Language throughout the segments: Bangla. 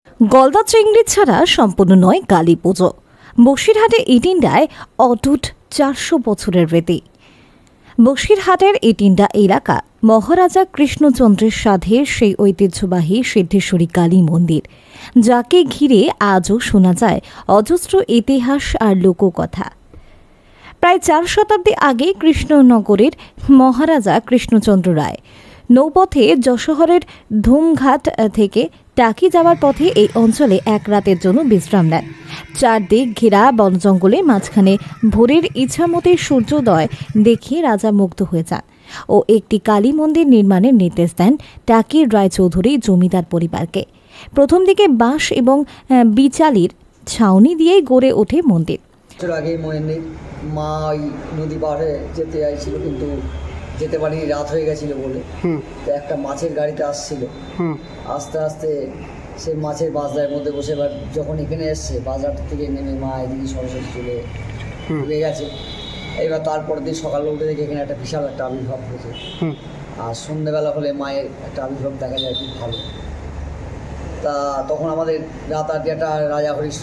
গলদা চিংড়ি ছাড়া সম্পূর্ণ নয় কালী পুজো। বসিরহাটে ইটিন্ডায় অটুট 400 বছরের রীতি। বসিরহাটের ইটিন্ডা এলাকা মহারাজা কৃষ্ণচন্দ্রের সাথে সেই ঐতিহ্যবাহী সিদ্ধেশ্বরী কালী মন্দির, যাকে ঘিরে আজও শোনা যায় অজস্র ইতিহাস আর লোককথা। প্রায় 4 শতাব্দী আগে কৃষ্ণনগরের মহারাজা কৃষ্ণচন্দ্র রায় নৌপথে যশোহরের ধুমঘাট থেকে টাকি যাওয়ার পথে এই অঞ্চলে এক রাতের জন্য বিশ্রাম নেন। চারদিক ঘেরা বন জঙ্গলে মাঝখানে ভোরের ইচ্ছামতে সূর্যোদয় দেখে রাজা মুগ্ধ হয়ে যান ও একটি কালী মন্দির নির্মাণের নির্দেশ দেন টাকির রায়চৌধুরী জমিদার পরিবারকে। প্রথম দিকে বাঁশ এবং বিচালির ছাউনি দিয়েই গড়ে ওঠে মন্দির। আগে মা ওই নদী পাড়ে যেতে চাইছিল, কিন্তু যেতে পারিনি, রাত হয়ে গেছিল বলে। তো একটা মাছের গাড়িতে আসছিল, আস্তে আস্তে সেই মাছের বাজারের মধ্যে বসে, এবার যখন এখানে এসছে বাজার থেকে নেমে মা এদিকে সরাসরি চলে গেছে। এবার তারপর দিন সকালে উঠে দেখে এখানে একটা বিশাল একটা আবির্ভাব হয়েছে, আর সন্ধ্যেবেলা হলে মায়ের একটা আবির্ভাব দেখা যায়, খুব ভালো। তা তখন আমাদের রাতারাতি একটা রাজা হরিশ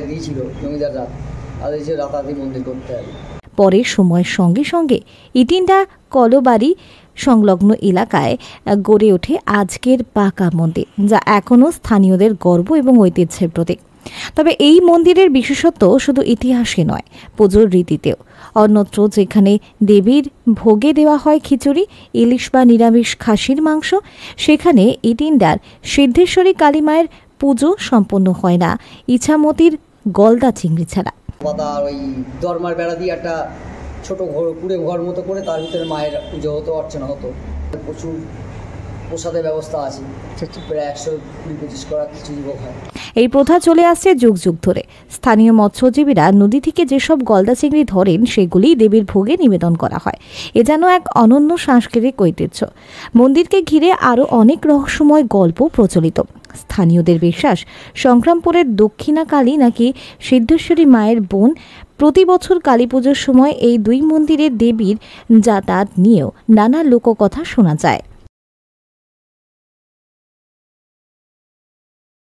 দিয়েছিল, জমিদার রাত তাদের যে রাতারাতি মন্দির করতে হবে। পরে সময়ের সঙ্গে সঙ্গে ইটিন্ডা কলবাড়ি সংলগ্ন এলাকায় গড়ে ওঠে আজকের পাকা মন্দির, যা এখনও স্থানীয়দের গর্ব এবং ঐতিহ্যের প্রতীক। তবে এই মন্দিরের বিশেষত্ব শুধু ইতিহাসে নয়, পুজোর রীতিতেও। অন্যত্র যেখানে দেবীর ভোগে দেওয়া হয় খিচুড়ি, ইলিশ বা নিরামিষ খাসির মাংস, সেখানে ইটিন্ডার সিদ্ধেশ্বরী কালী মায়ের পুজো সম্পন্ন হয় না ইছামতির গলদা চিংড়ি ছাড়া। ওই দরমার বেড়া দিয়ে একটা ছোট ঘর, কুড়ে ঘর মতো করে, তার ভিতরে মায়ের পুজো হতো, অর্চনা হতো। প্রচুর প্রসাদের ব্যবস্থা আছে, প্রায় 120-25 করা খিচুড়ি ভোগ হয়। এই প্রথা চলে আসছে যুগ যুগ ধরে। স্থানীয় মৎস্যজীবীরা নদী থেকে যেসব গলদা চিংড়ি ধরেন সেগুলি দেবীর ভোগে নিবেদন করা হয়। এ যেন এক অনন্য সাংস্কৃতিক ঐতিহ্য। মন্দিরকে ঘিরে আরও অনেক রহস্যময় গল্প প্রচলিত। স্থানীয়দের বিশ্বাস, সংগ্রামপুরের দক্ষিণা কালী নাকি সিদ্ধেশ্বরী মায়ের বোন। প্রতি বছর কালী পুজোর সময় এই দুই মন্দিরের দেবীর যাতায়াত নিয়েও নানা লোককথা শোনা যায়।